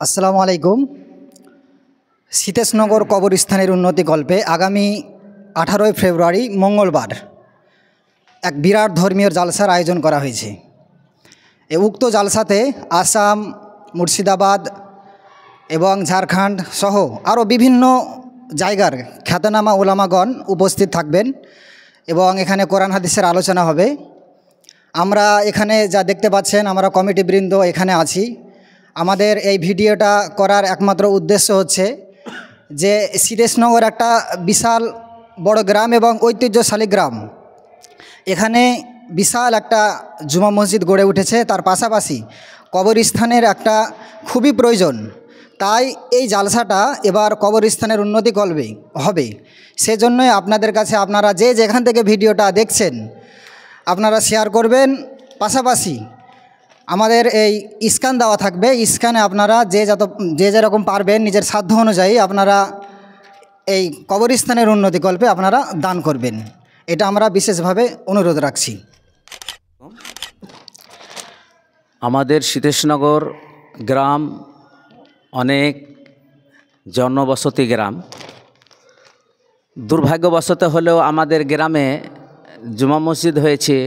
আসসালামু আলাইকুম। সীতেশনগর কবরস্থানের উন্নতিকল্পে আগামী 18ই ফেব্রুয়ারি মঙ্গলবার এক বিরাট ধর্মীয় জালসার আয়োজন করা হয়েছে। উক্ত জালসাতে আসাম, মুর্শিদাবাদ এবং ঝাড়খণ্ড সহ আরও বিভিন্ন জায়গার খ্যাতনামা ওলামাগণ উপস্থিত থাকবেন এবং এখানে কোরআন হাদিসের আলোচনা হবে। আমরা এখানে যা দেখতে পাচ্ছেন, আমরা কমিটিবৃন্দ এখানে আছি। আমাদের এই ভিডিওটা করার একমাত্র উদ্দেশ্য হচ্ছে যে সীতেশনগর একটা বিশাল বড় গ্রাম এবং ঐতিহ্যশালী গ্রাম। এখানে বিশাল একটা জুমা মসজিদ গড়ে উঠেছে, তার পাশাপাশি কবরস্থানের একটা খুবই প্রয়োজন। তাই এই জালসাটা এবার কবরস্থানের উন্নতিকল্পে হবে। সেজন্যই আপনাদের কাছে আপনারা যে যেখান থেকে ভিডিওটা দেখছেন আপনারা শেয়ার করবেন। পাশাপাশি আমাদের এই স্ক্যান দেওয়া থাকবে, স্ক্যানে আপনারা যে যেরকম পারবেন নিজের সাধ্য অনুযায়ী আপনারা এই কবরস্থানের উন্নতিকল্পে আপনারা দান করবেন। এটা আমরা বিশেষভাবে অনুরোধ রাখছি। আমাদের সীতেশনগর গ্রাম অনেক জনবসতি গ্রাম। দুর্ভাগ্যবশত হলেও আমাদের গ্রামে জুমা মসজিদ হয়েছে,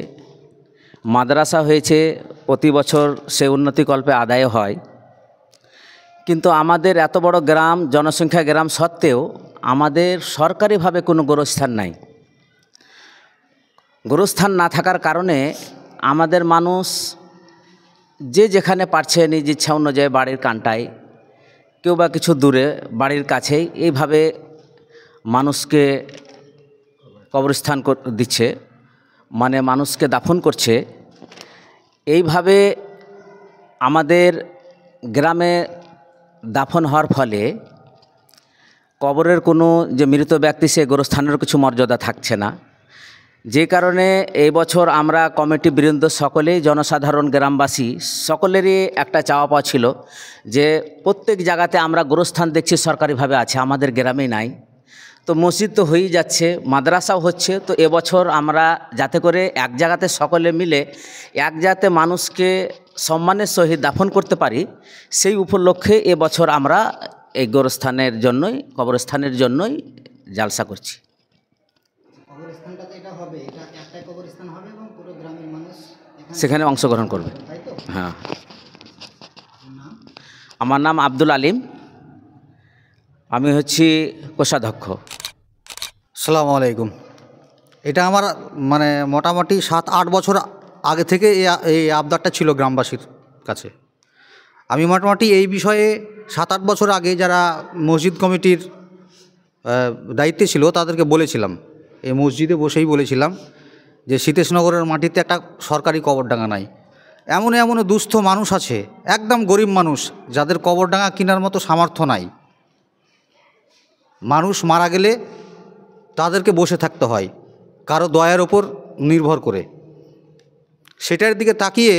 মাদ্রাসা হয়েছে, প্রতি বছর সে উন্নতিকল্পে আদায় হয়। কিন্তু আমাদের এত বড় গ্রাম, জনসংখ্যা গ্রাম সত্ত্বেও আমাদের সরকারিভাবে কোনো গোরস্থান নাই। গোরস্থান না থাকার কারণে আমাদের মানুষ যে যেখানে পারছে নিজ ইচ্ছা অনুযায়ী বাড়ির কানটায়, কেউ বা কিছু দূরে, বাড়ির কাছেই এইভাবে মানুষকে কবরস্থান দিচ্ছে, মানে মানুষকে দাফন করছে। এইভাবে আমাদের গ্রামে দাফন হওয়ার ফলে কবরের কোনো যে মৃত ব্যক্তি সে গোরস্থানের কিছু মর্যাদা থাকছে না। যে কারণে এই বছর আমরা কমিটি বৃন্দ সকলেই, জনসাধারণ, গ্রামবাসী সকলেরই একটা চাওয়া পাওয়া ছিল যে প্রত্যেক জায়গাতে আমরা গোরস্থান দেখছি সরকারিভাবে আছে, আমাদের গ্রামে নাই। তো মসজিদ তো হয়েই যাচ্ছে, মাদ্রাসাও হচ্ছে। তো এবছর আমরা যাতে করে এক জায়গাতে সকলে মিলে এক জায়গাতে মানুষকে সম্মানের সহিত দাফন করতে পারি, সেই উপলক্ষে এবছর আমরা এই গোরস্থানের জন্যই, কবরস্থানের জন্যই জালসা করছি। সেখানে অংশগ্রহণ করবে। হ্যাঁ, আমার নাম আব্দুল আলিম, আমি হচ্ছি কোষাধ্যক্ষ। আসসালামু আলাইকুম। এটা আমার মোটামুটি 7-8 বছর আগে থেকে এই আবদারটা ছিল গ্রামবাসীর কাছে। আমি মোটামুটি এই বিষয়ে 7-8 বছর আগে যারা মসজিদ কমিটির দায়িত্বে ছিল তাদেরকে বলেছিলাম, এই মসজিদে বসেই বলেছিলাম যে সীতেশনগরের মাটিতে একটা সরকারি কবরডাঙ্গা নাই। এমন দুস্থ মানুষ আছে, একদম গরিব মানুষ, যাদের কবরডাঙ্গা কেনার মতো সামর্থ্য নাই। মানুষ মারা গেলে তাদেরকে বসে থাকতে হয় কারো দয়ার ওপর নির্ভর করে। সেটার দিকে তাকিয়ে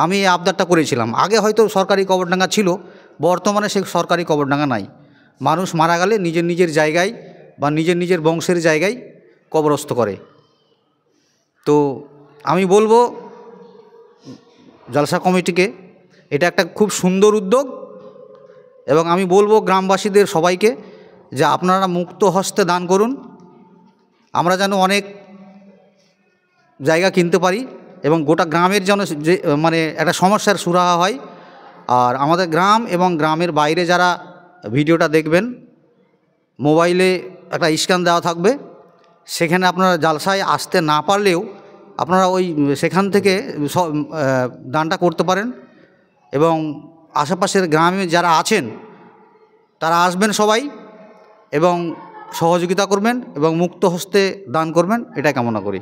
আমি এই আবদারটা করেছিলাম। আগে হয়তো সরকারি কবরডাঙ্গা ছিল, বর্তমানে সে সরকারি কবরডাঙ্গা নাই। মানুষ মারা গেলে নিজের নিজের জায়গায় বা নিজের বংশের জায়গায় কবরস্থ করে। তো আমি বলবো জালসা কমিটিকে, এটা একটা খুব সুন্দর উদ্যোগ, এবং আমি বলবো গ্রামবাসীদের সবাইকে যে আপনারা মুক্ত হস্তে দান করুন। আমরা যেন অনেক জায়গা কিনতে পারি এবং গোটা গ্রামের যেন যে একটা সমস্যার সুরাহা হয়। আর আমাদের গ্রাম এবং গ্রামের বাইরে যারা ভিডিওটা দেখবেন, মোবাইলে একটা স্ক্যান দেওয়া থাকবে, সেখানে আপনারা জালসায় আসতে না পারলেও আপনারা সেখান থেকে দানটা করতে পারেন। এবং আশেপাশের গ্রামে যারা আছেন তারা আসবেন সবাই এবং সহযোগিতা করবেন এবং মুক্ত হস্তে দান করবেন, এটা কামনা করি।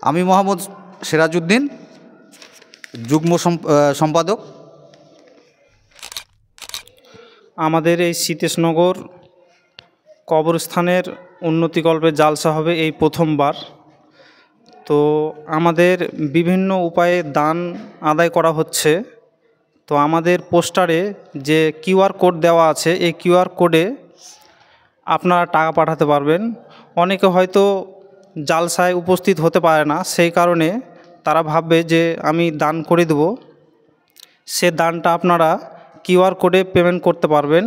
আমি মোহাম্মদ সিরাজউদ্দিন, যুগ্ম সম্পাদক। আমাদের এই সীতেশনগর কবরস্থানের উন্নতিকল্পে জালসা হবে এই প্রথমবার। তো আমাদের বিভিন্ন উপায়ে দান আদায় করা হচ্ছে। তো আমাদের পোস্টারে যে কিউআর কোড দেওয়া আছে, এই কিউআর কোডে আপনারা টাকা পাঠাতে পারবেন। অনেকে হয়তো জালসায় উপস্থিত হতে পারে না, সেই কারণে তারা ভাববে যে আমি দান করে দেব, সে দানটা আপনারা কিউআর কোডে পেমেন্ট করতে পারবেন।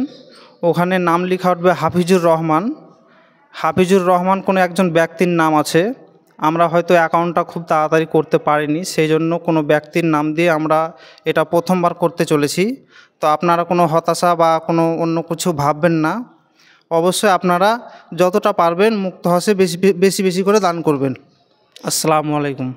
ওখানে নাম লেখা উঠবে হাফিজুর রহমান। হাফিজুর রহমান কোনো একজন ব্যক্তির নাম আছে, আমরা হয়তো অ্যাকাউন্টটা খুব তাড়াতাড়ি করতে পারিনি, সেই জন্য কোনো ব্যক্তির নাম দিয়ে আমরা এটা প্রথমবার করতে চলেছি। তো আপনারা কোনো হতাশা বা কোনো অন্য কিছু ভাববেন না। অবশ্যই আপনারা যতটা পারবেন মুক্ত হস্তে বেশি বেশি করে দান করবেন। আসসালামু আলাইকুম।